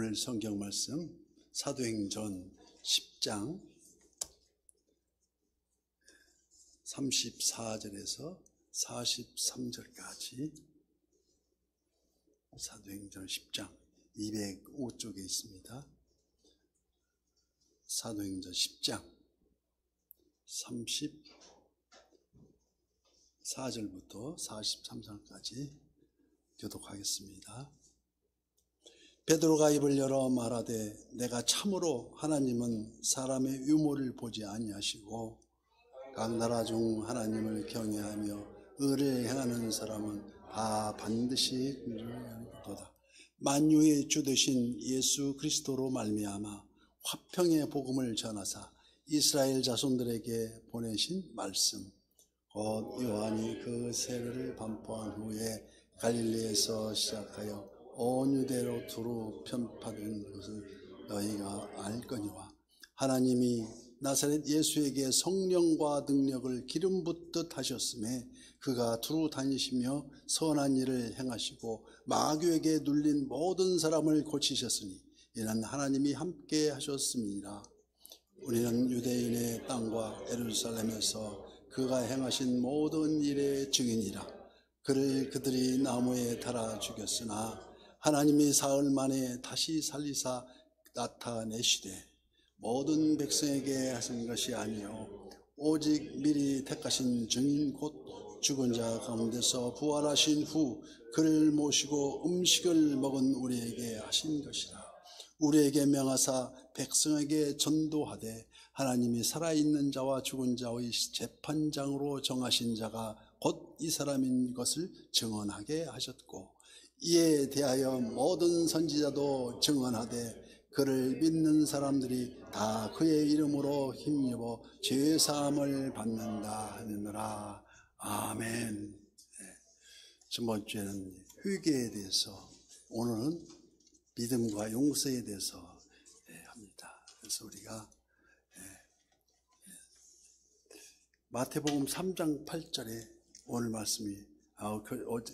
오늘 성경 말씀 사도행전 10장 34절에서 43절까지 사도행전 10장 205쪽에 있습니다. 사도행전 10장 34절부터 43절까지 교독하겠습니다. 베드로가 입을 열어 말하되 내가 참으로 하나님은 사람의 유모를 보지 아니하시고 각 나라 중 하나님을 경외하며 의를 행하는 사람은 다 반드시 그리하도다. 만유의 주 되신 예수 그리스도로 말미암아 화평의 복음을 전하사 이스라엘 자손들에게 보내신 말씀 곧 요한이 그 세례를 반포한 후에 갈릴리에서 시작하여 온 유대로 두루 편파된 것을 너희가 알거니와 하나님이 나사렛 예수에게 성령과 능력을 기름 붓듯 하셨음에 그가 두루 다니시며 선한 일을 행하시고 마귀에게 눌린 모든 사람을 고치셨으니 이는 하나님이 함께 하셨음이니라. 우리는 유대인의 땅과 예루살렘에서 그가 행하신 모든 일의 증인이라. 그를 그들이 나무에 달아 죽였으나 하나님이 사흘 만에 다시 살리사 나타내시되 모든 백성에게 하신 것이 아니요 오직 미리 택하신 증인 곧 죽은 자 가운데서 부활하신 후 그를 모시고 음식을 먹은 우리에게 하신 것이라. 우리에게 명하사 백성에게 전도하되 하나님이 살아있는 자와 죽은 자의 재판장으로 정하신 자가 곧 이 사람인 것을 증언하게 하셨고 이에 대하여 모든 선지자도 증언하되 그를 믿는 사람들이 다 그의 이름으로 힘입어 죄사함을 받는다 하느니라. 아멘. 첫 번째는 회개에 대해서, 오늘은 믿음과 용서에 대해서 합니다. 그래서 우리가 마태복음 3장 8절에 오늘 말씀이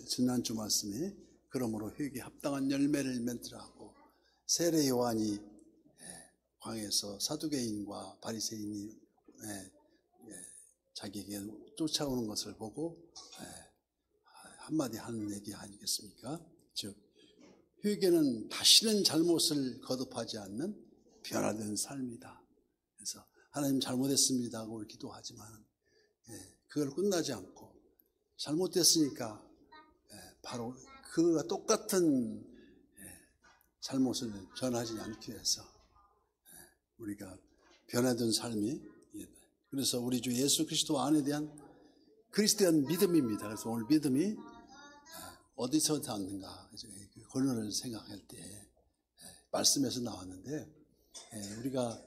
지난주 말씀이 그러므로 회개에 합당한 열매를 맺으라 하고 세례 요한이 광야에서 사두개인과 바리새인이 자기에게 쫓아오는 것을 보고 한마디 하는 얘기 아니겠습니까? 즉 회개는 다시는 잘못을 거듭하지 않는 변화된 삶이다. 그래서 하나님 잘못했습니다 하고 기도하지만 그걸 끝나지 않고 잘못됐으니까 바로 그와 똑같은 잘못을 전하지 않기 위해서 우리가 변화된 삶이, 그래서 우리 주 예수 그리스도 안에 대한 그리스도한 믿음입니다. 그래서 오늘 믿음이 어디서 왔는가 근원을 생각할 때 말씀에서 나왔는데 우리가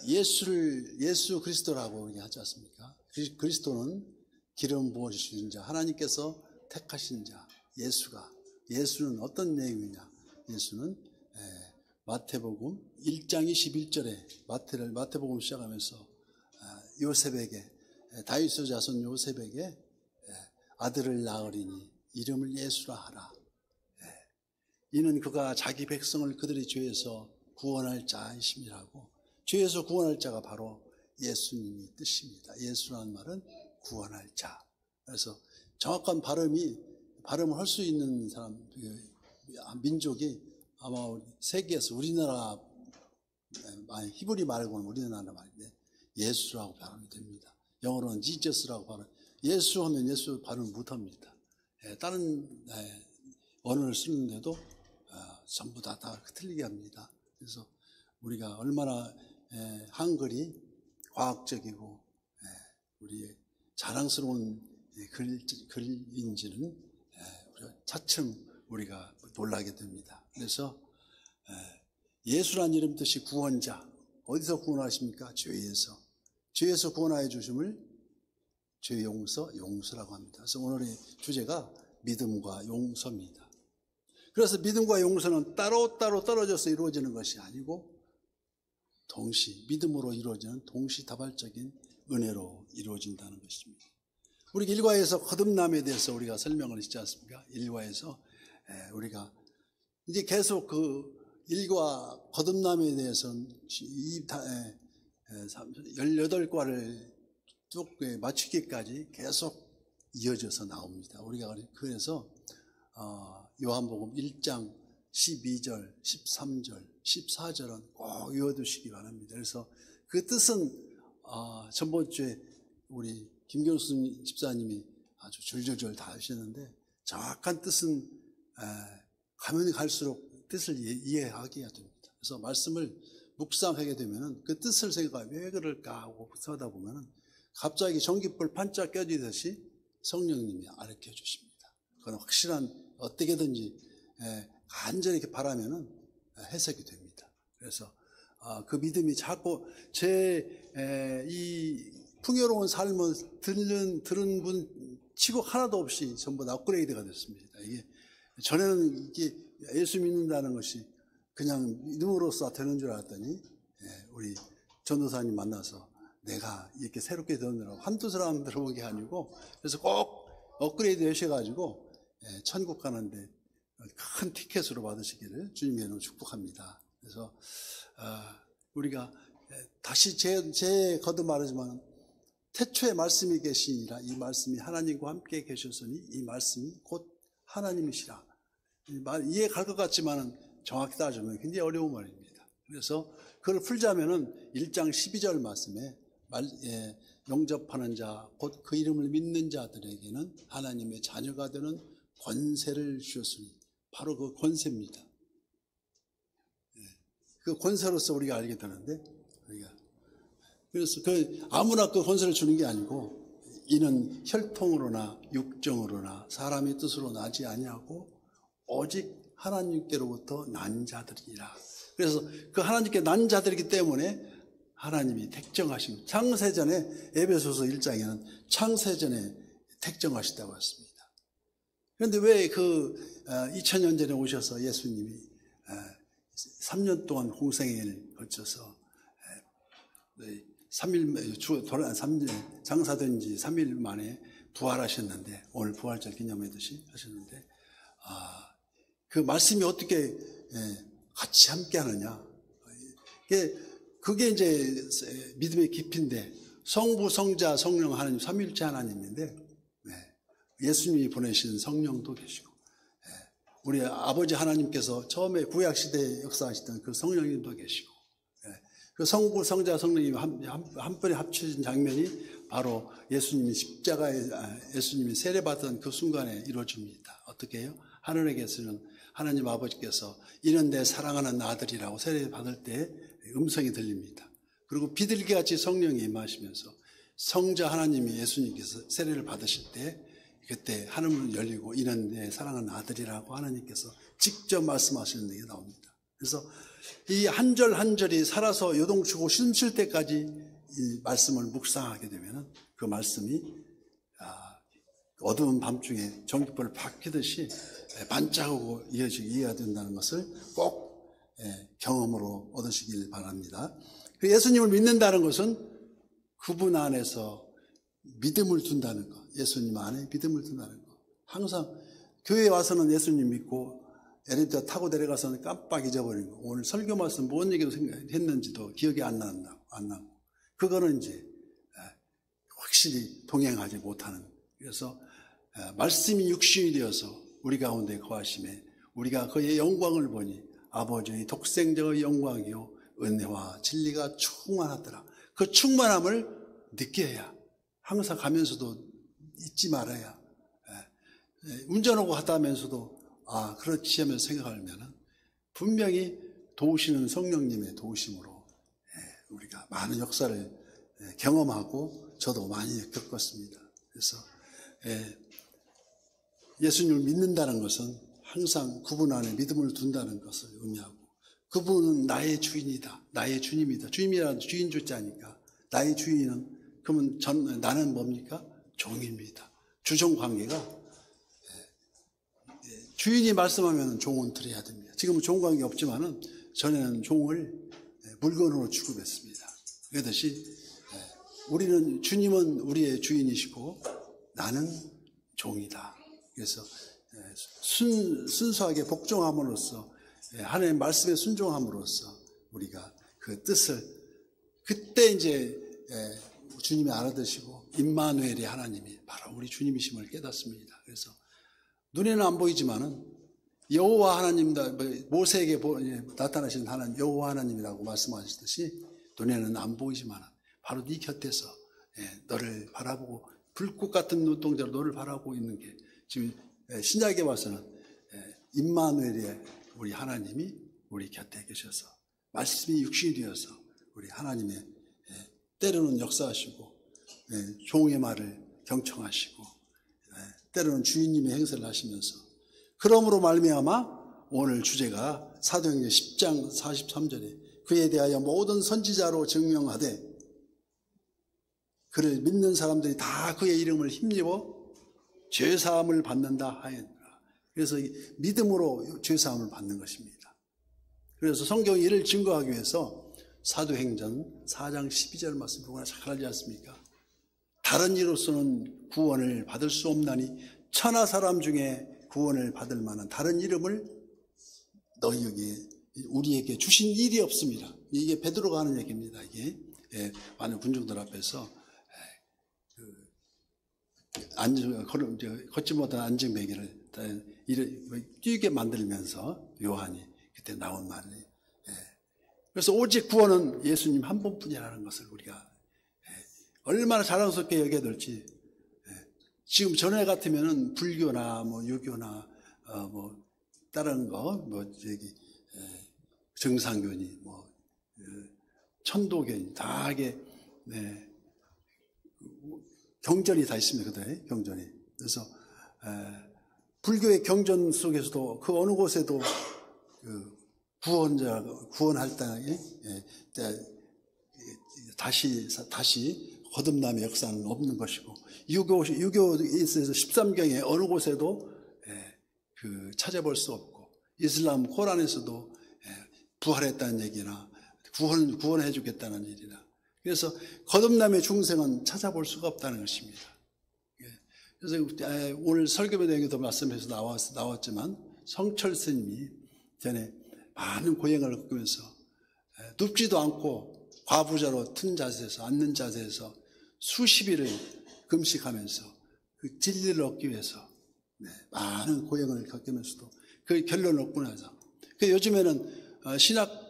예수 그리스도라고 하지 않습니까? 그리스도는 기름 부어주신 자, 하나님께서 택하신 자, 예수는 어떤 내용이냐? 예수는 마태복음 1장 21절에 마태복음 시작하면서 요셉에게, 다윗의 자손 요셉에게 아들을 낳으리니 이름을 예수라 하라. 이는 그가 자기 백성을 그들의 죄에서 구원할 자이심이라고. 죄에서 구원할 자가 바로 예수님의 뜻입니다. 예수라는 말은 구원할 자. 그래서 정확한 발음을 할 수 있는 사람, 민족이 아마 세계에서 우리나라, 히브리 말고는 우리나라 말인데 예수라고 발음이 됩니다. 영어로는 지저스라고 발음. 예수 하면 예수 발음 못합니다. 다른 언어를 쓰는데도 전부 다 틀리게 합니다. 그래서 우리가 얼마나 한글이 과학적이고 우리의 자랑스러운 글인지는 차츰 우리가 놀라게 됩니다. 그래서 예수란 이름 뜻이 구원자. 어디서 구원하십니까? 죄에서 구원하여 주심을 죄 용서라고 합니다. 그래서 오늘의 주제가 믿음과 용서입니다. 그래서 믿음과 용서는 따로따로 떨어져서 이루어지는 것이 아니고 믿음으로 이루어지는 동시다발적인 은혜로 이루어진다는 것입니다. 우리 일과에서 거듭남에 대해서 우리가 설명을 했지 않습니까? 일과에서 우리가 이제 계속 일과 거듭남에 대해서는 18과를 쭉 맞추기까지 계속 이어져서 나옵니다. 우리가 그래서 요한복음 1장 12절, 13절, 14절은 꼭 외워두시기 바랍니다. 그래서 그 뜻은 전번 주에 우리 김경수 집사님이 아주 줄줄줄 다 하셨는데, 정확한 뜻은 가면 갈수록 뜻을 이해하게 됩니다. 그래서 말씀을 묵상하게 되면 그 뜻을 생각하면 왜 그럴까 하고 하다 보면 갑자기 전깃불 반짝 껴지듯이 성령님이 가르쳐 주십니다. 그건 확실한, 어떻게든지 간절히 이렇게 바라면은 해석이 됩니다. 그래서 그 믿음이 자꾸 이 풍요로운 삶을 들은 분 치고 하나도 없이 전부 다 업그레이드가 됐습니다. 이게 전에는 이게 예수 믿는다는 것이 그냥 믿음으로써 되는 줄 알았더니, 우리 전도사님 만나서 내가 이렇게 새롭게 되느라고 한두 사람 들어본 게 아니고, 그래서 꼭 업그레이드 하셔가지고 천국 가는데 큰 티켓으로 받으시기를 주님의 축복합니다. 그래서 우리가 다시 제 거듭 말하지만, 태초에 말씀이 계시니라, 이 말씀이 하나님과 함께 계셨으니 이 말씀이 곧 하나님이시라. 이해 갈 것 같지만 정확히 따지면 굉장히 어려운 말입니다. 그래서 그걸 풀자면은 1장 12절 말씀에 영접하는 자, 곧 그 이름을 믿는 자들에게는 하나님의 자녀가 되는 권세를 주셨으니, 바로 그 권세입니다. 그 권세로서 우리가 알게 되는데, 그래서 아무나 그 권세를 주는 게 아니고, 이는 혈통으로나 육정으로나 사람의 뜻으로 나지 아니하고 오직 하나님께로부터 난 자들이라. 그래서 그 하나님께 난 자들이기 때문에 하나님이 택정하신, 창세전에 에베소서 1장에는 창세전에 택정하셨다고 했습니다. 그런데 왜 2000년 전에 오셔서 예수님이 3년 동안 공생애를 거쳐서 장사된 지 3일 만에 부활하셨는데, 오늘 부활절 기념하듯이 하셨는데, 그 말씀이 어떻게 같이 함께 하느냐. 그게 이제 믿음의 깊이인데, 성부, 성자, 성령 하나님, 삼위일체 하나님인데, 예수님이 보내신 성령도 계시고, 우리 아버지 하나님께서 처음에 구약시대에 역사하시던 그 성령님도 계시고, 그 성부, 성자, 성령님이 한 번에 합쳐진 장면이 바로 예수님이 십자가에, 예수님이 세례받던 그 순간에 이루어집니다. 어떻게 해요? 하늘에게서는 하나님 아버지께서 이는 내 사랑하는 아들이라고 세례받을 때 음성이 들립니다. 그리고 비둘기같이 성령이 임하시면서 성자 하나님이 예수님께서 세례를 받으실 때, 그때 하늘문 열리고 이는 내 사랑하는 아들이라고 하나님께서 직접 말씀하시는 게 나옵니다. 그래서 이 한 절 한 절이 살아서 요동치고 숨쉴 때까지 이 말씀을 묵상하게 되면 그 말씀이 어두운 밤중에 전깃불을 팍 켜듯이 반짝하고 이해가 된다는 것을 꼭 경험으로 얻으시길 바랍니다. 예수님을 믿는다는 것은 그분 안에서 믿음을 둔다는 것, 예수님 안에 믿음을 둔다는 것. 항상 교회에 와서는 예수님 믿고 엘리베이터 타고 내려가서는 깜빡 잊어버리고, 오늘 설교 말씀 뭔 얘기로 했는지도 기억이 안 나고, 그거는 이제 확실히 동행하지 못하는. 그래서 말씀이 육신이 되어서 우리 가운데 거하심에 우리가 그의 영광을 보니 아버지의 독생자의 영광이요 은혜와 진리가 충만하더라. 그 충만함을 느껴야, 항상 가면서도 잊지 말아야, 운전하고 하다면서도 그렇지 하면서 생각하면 분명히 도우시는 성령님의 도우심으로 우리가 많은 역사를 경험하고 저도 많이 겪었습니다. 그래서 예수님을 믿는다는 것은 항상 그분 안에 믿음을 둔다는 것을 의미하고, 그분은 나의 주인이다, 나의 주님이다. 주님이라는 주인 주자니까 나의 주인은, 그러면 나는 뭡니까? 종입니다. 주종 관계가, 주인이 말씀하면 종은 들어야 됩니다. 지금은 종 관계 없지만은 전에는 종을 물건으로 취급했습니다. 그렇듯이 우리는, 주님은 우리의 주인이시고 나는 종이다. 그래서 순수하게 복종함으로써 하나님의 말씀에 순종함으로써 우리가 그 뜻을 그때 이제 주님이 알아드시고 임마누엘의 하나님이 바로 우리 주님이심을 깨닫습니다. 그래서 눈에는 안 보이지만은 여호와 하나님이다, 모세에게 나타나신 하나님 여호와 하나님이라고 말씀하셨듯이 눈에는 안 보이지만은 바로 네 곁에서 너를 바라보고 불꽃 같은 눈동자로 너를 바라보고 있는 게 지금 신약에 와서는 임마누엘의 우리 하나님이 우리 곁에 계셔서 말씀이 육신이 되어서 우리 하나님의 때로는 역사하시고 종의 말을 경청하시고 때로는 주인님의 행세를 하시면서 그러므로 말미암아 오늘 주제가 사도행전 10장 43절에 그에 대하여 모든 선지자로 증명하되 그를 믿는 사람들이 다 그의 이름을 힘입어 죄사함을 받는다 하였노라. 그래서 믿음으로 죄사함을 받는 것입니다. 그래서 성경이 이를 증거하기 위해서 사도행전 4장 12절 말씀 누구나 잘 알지 않습니까? 다른 이로서는 구원을 받을 수 없나니 천하 사람 중에 구원을 받을 만한 다른 이름을 너희에게 우리에게 주신 일이 없습니다. 이게 베드로가 하는 얘기입니다. 이게 많은 군중들 앞에서 걷지 못한 안증뱅이를 뛰게 만들면서 요한이 그때 나온 말이 그래서 오직 구원은 예수님 한 분뿐이라는 것을 우리가 얼마나 자랑스럽게 여겨야 될지 지금 전에 같으면은 불교나 뭐 유교나 뭐 다른 거 뭐 저기 정상교니 뭐 천도교니 다 하게 경전이 다 있습니다. 그때 경전이 그래서 불교의 경전 속에서도 그 어느 곳에도 그 구원할 때 다시 거듭남의 역사는 없는 것이고 유교에 있어서 13경에 어느 곳에도 찾아볼 수 없고 이슬람 코란에서도 부활했다는 얘기나 구원해 주겠다는 일이나 그래서 거듭남의 중생은 찾아볼 수가 없다는 것입니다. 그래서 오늘 설교의 내용에도 말씀해서 나왔지만 성철 스님이 전에 많은 고행을 겪으면서 눕지도 않고 과부자로 튼 자세에서 앉는 자세에서 수십 일을 금식하면서 그 진리를 얻기 위해서 많은 고행을 겪으면서도 그 결론을 얻고 나서 요즘에는 신학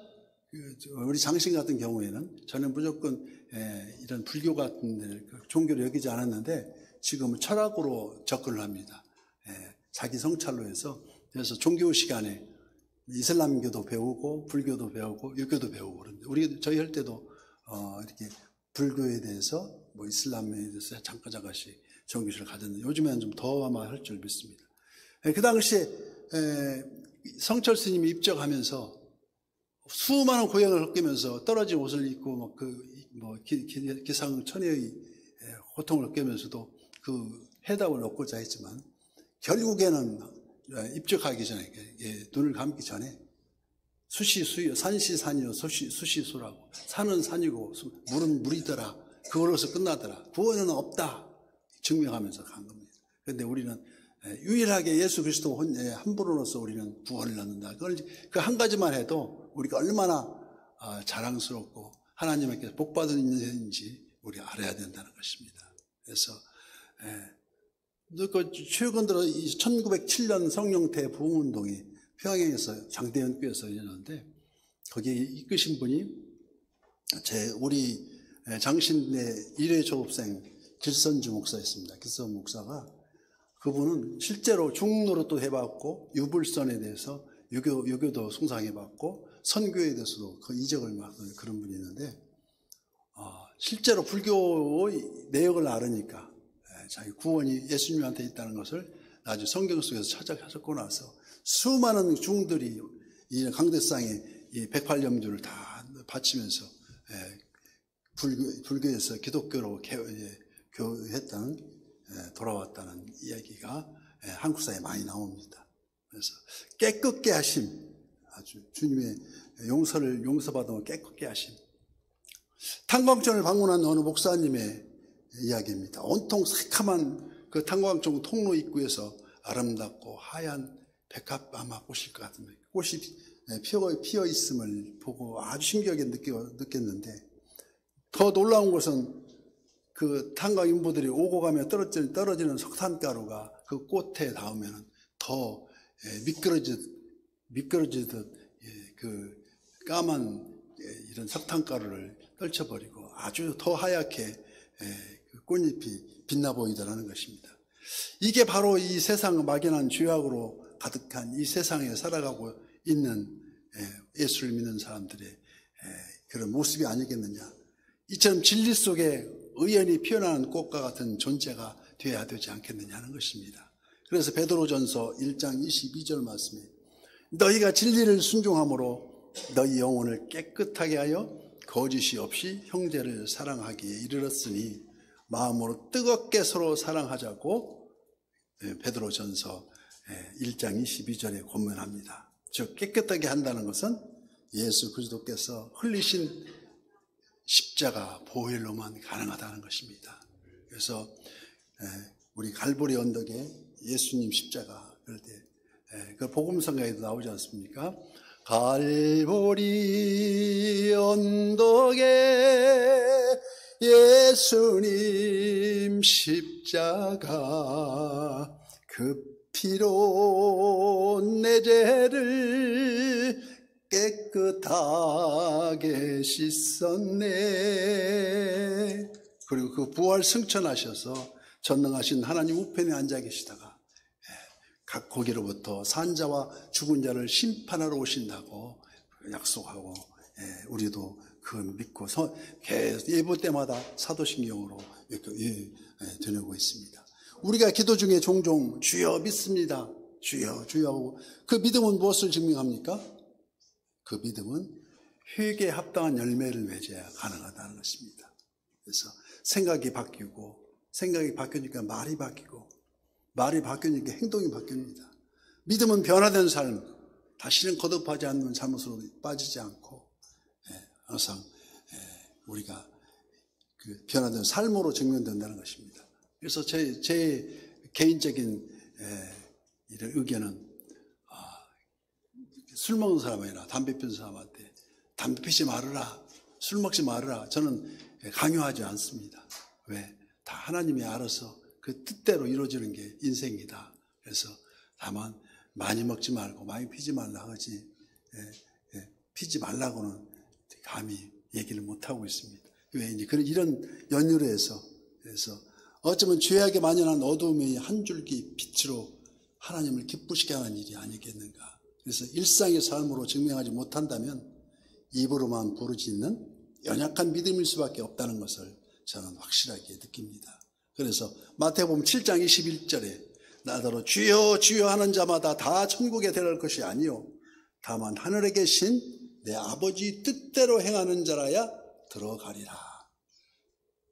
우리 장신 같은 경우에는 저는 무조건 이런 불교 같은 종교를 여기지 않았는데 지금은 철학으로 접근을 합니다. 자기 성찰로 해서 그래서 종교 시간에 이슬람교도 배우고 불교도 배우고 유교도 배우고 그런데 저희 할 때도 이렇게 불교에 대해서 뭐 이슬람에 대해서 잠깐씩 정규실을 가졌는데 요즘에는 좀 더 아마 할 줄 믿습니다. 그 당시에 성철 스님이 입적하면서 수많은 고행을 겪으면서 떨어진 옷을 입고 기상천외의 고통을 겪으면서도 그 해답을 얻고자 했지만 결국에는 입적하기 전에 눈을 감기 전에 수시수요 산시산이요 수시수라고 산은 산이고 물은 물이더라 그걸로서 끝나더라 구원은 없다 증명하면서 간 겁니다. 그런데 우리는 유일하게 예수 그리스도 한 분으로서 우리는 구원을 얻는다. 그걸 그 한 가지만 해도 우리가 얼마나 자랑스럽고 하나님께 복받은 인생인지 우리가 알아야 된다는 것입니다. 그래서 최근 들어 1907년 성령대 부흥운동이 평양에서 장대현 교회에서 열렸는데 거기에 이끄신 분이 우리 장신대 1회 졸업생 길선주 목사였습니다. 길선 목사가 그분은 실제로 중노릇도 해봤고 유불선에 대해서 유교도 숭상해봤고 선교에 대해서도 그 이적을 맡은 그런 분이 있는데 실제로 불교의 내역을 알으니까 자기 구원이 예수님한테 있다는 것을 나중에 성경 속에서 찾고 나서 수많은 중들이 이 강대상에 이 108염주를 다 바치면서 불교에서 기독교로 교했다는 돌아왔다는 이야기가 한국사에 많이 나옵니다. 그래서 깨끗게 하심, 아주 주님의 용서받은 깨끗게 하심. 탄광촌을 방문한 어느 목사님의 이야기입니다. 온통 새카만 그 탄광촌 통로 입구에서 아름답고 하얀 백합 아마 꽃일 것 같은데 꽃이 피어 있음을 보고 아주 신기하게 느꼈는데, 더 놀라운 것은 그 탄광 인부들이 오고 가며 떨어지는 석탄가루가 그 꽃에 닿으면 더 미끄러지듯 그 까만 이런 석탄가루를 떨쳐버리고 아주 더 하얗게 그 꽃잎이 빛나 보이더라는 것입니다. 이게 바로 이 세상 막연한 죄악으로 가득한 이 세상에 살아가고 있는 예수를 믿는 사람들의 그런 모습이 아니겠느냐. 이처럼 진리 속에 의연히 피어나는 꽃과 같은 존재가 되어야 되지 않겠느냐는 것입니다. 그래서 베드로전서 1장 22절 말씀에 너희가 진리를 순종함으로 너희 영혼을 깨끗하게 하여 거짓이 없이 형제를 사랑하기에 이르렀으니 마음으로 뜨겁게 서로 사랑하자고 베드로전서 1장 22절에 권면합니다. 즉 깨끗하게 한다는 것은 예수 그리스도께서 흘리신 십자가 보혈로만 가능하다는 것입니다. 그래서 우리 갈보리 언덕에 예수님 십자가 그럴 때 그 복음성가에도 나오지 않습니까? 갈보리 언덕에 예수님 십자가 그 피로 내 죄를 깨끗하게 씻었네. 그리고 그 부활 승천하셔서 전능하신 하나님 우편에 앉아 계시다가 각 거기로부터 산자와 죽은 자를 심판하러 오신다고 약속하고 우리도 그 믿고 예보 때마다 사도신경으로 되뇌고 있습니다. 우리가 기도 중에 종종 주여 믿습니다. 주여 주여 하고 그 믿음은 무엇을 증명합니까? 그 믿음은 회개에 합당한 열매를 맺어야 가능하다는 것입니다. 그래서 생각이 바뀌고 생각이 바뀌니까 말이 바뀌고 말이 바뀌니까 행동이 바뀝니다. 믿음은 변화된 삶, 다시는 거듭하지 않는 잘못으로 빠지지 않고 항상 우리가 그 변화된 삶으로 증명된다는 것입니다. 그래서 제 개인적인 이런 의견은 술 먹는 사람 아니라 담배 피는 사람한테 담배 피지 말아라, 술 먹지 말아라 저는 강요하지 않습니다. 왜? 다 하나님이 알아서 그 뜻대로 이루어지는 게 인생이다. 그래서 다만 많이 먹지 말고 많이 피지 말라 하지 피지 말라고는 감히 얘기를 못하고 있습니다. 왜? 이런 연유로 해서 그래서 어쩌면 죄악에 만연한 어두움의 한 줄기 빛으로 하나님을 기쁘시게 하는 일이 아니겠는가. 그래서 일상의 삶으로 증명하지 못한다면 입으로만 부르짖는 연약한 믿음일 수밖에 없다는 것을 저는 확실하게 느낍니다. 그래서 마태복음 7장 21절에 나더러 주여 주여 하는 자마다 다 천국에 들어갈 것이 아니요 다만 하늘에 계신 내 아버지 뜻대로 행하는 자라야 들어가리라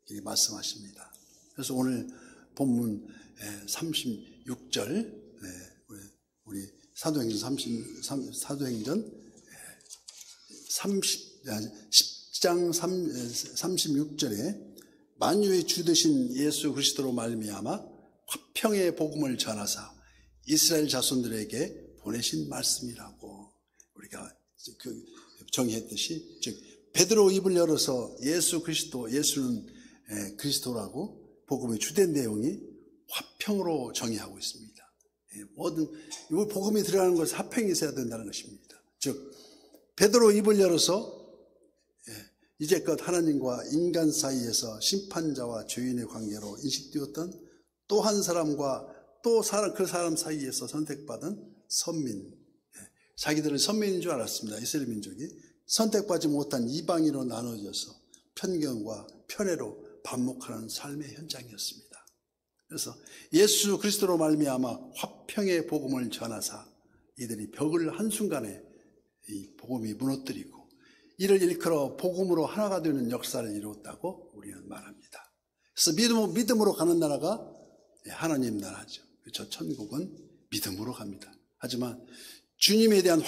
이렇게 말씀하십니다. 그래서 오늘 본문 36절 우리 사도행전 10장 36절에 만유의 주 되신 예수 그리스도로 말미암아 화평의 복음을 전하사 이스라엘 자손들에게 보내신 말씀이라고 우리가 그 정의했듯이 즉 베드로 입을 열어서 예수 그리스도 예수는 그리스도라고 복음의 주된 내용이 화평으로 정의하고 있습니다. 모든 이 복음이 들어가는 것은 화평이 있어야 된다는 것입니다. 즉 베드로 입을 열어서 이제껏 하나님과 인간 사이에서 심판자와 죄인의 관계로 인식되었던 또 한 사람과 또 그 사람 사이에서 선택받은 선민, 자기들은 선민인 줄 알았습니다. 이스라엘 민족이 선택받지 못한 이방인으로 나눠져서 편견과 편애로 반목하는 삶의 현장이었습니다. 그래서 예수 그리스도로 말미암아 화평의 복음을 전하사 이들이 벽을 한순간에 이 복음이 무너뜨리고 이를 일컬어 복음으로 하나가 되는 역사를 이루었다고 우리는 말합니다. 그래서 믿음으로 가는 나라가 하나님 나라죠. 그렇죠. 천국은 믿음으로 갑니다. 하지만 주님에 대한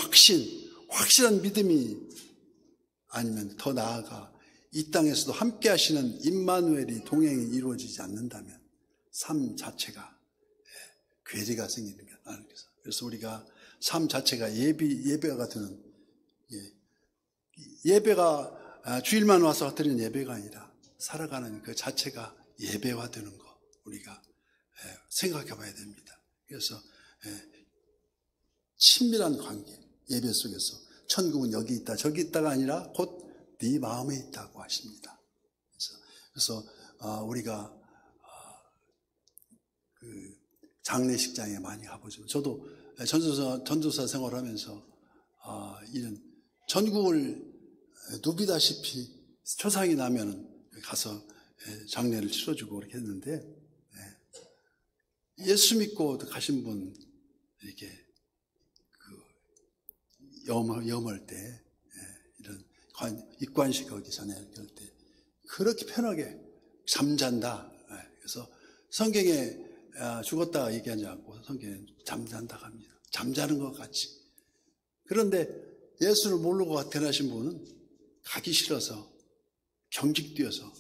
확실한 믿음이 아니면 더 나아가 이 땅에서도 함께 하시는 임마누엘이 동행이 이루어지지 않는다면 삶 자체가 괴리가 생기는 게 아니겠어요. 그래서 우리가 삶 자체가 예배가 되는 예배가 주일만 와서 드리는 예배가 아니라 살아가는 그 자체가 예배화되는 거 우리가 생각해 봐야 됩니다. 그래서 친밀한 관계, 예배 속에서 천국은 여기 있다 저기 있다가 아니라 곧 네 마음에 있다고 하십니다. 그래서 우리가 그 장례식장에 많이 가보죠. 저도 전도사 생활하면서 이런 전국을 누비다시피 초상이 나면은 가서 장례를 치러주고 그렇게 했는데, 예수 믿고 가신 분 이렇게 그 염할 때 이런 입관식 하기 전에 그럴 때 그렇게 편하게 잠잔다. 그래서 성경에 죽었다 얘기하지 않고 성경에 잠잔다 합니다. 잠자는 것 같이. 그런데 예수를 모르고 태어나신 분은 가기 싫어서 경직되어서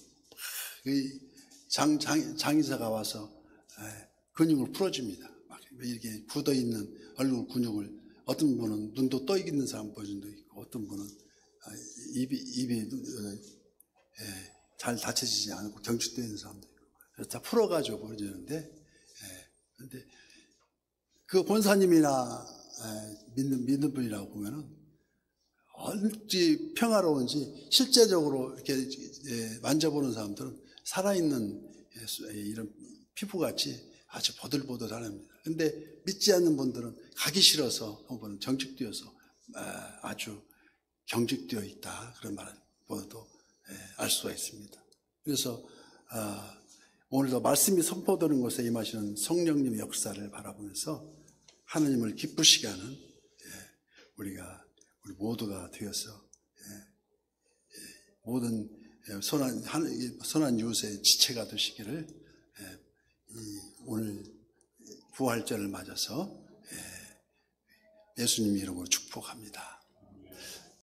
장의사가 와서 근육을 풀어줍니다. 막 이렇게 굳어있는 얼굴 근육을 어떤 분은 눈도 떠 있는 사람 보여준 도 있고 어떤 분은 입이 잘 닫혀지지 않고 경직되어 있는 사람도 있고 그래서 다 풀어가지고 보여주는데 그런데 그 권사님이나 믿는 분이라고 보면은 어찌 평화로운지 실제적으로 이렇게 만져보는 사람들은 살아있는 이런 피부같이 아주 보들보들합니다. 근데 믿지 않는 분들은 가기 싫어서 혹은 경직되어서 아주 경직되어 있다 그런 말을 보아도 알 수가 있습니다. 그래서 오늘도 말씀이 선포되는 곳에 임하시는 성령님의 역사를 바라보면서 하나님을 기쁘시게 하는 우리 모두가 되어서 모든 선한 이웃의 지체가 되시기를 오늘 부활절을 맞아서 예수님 이름으로 축복합니다.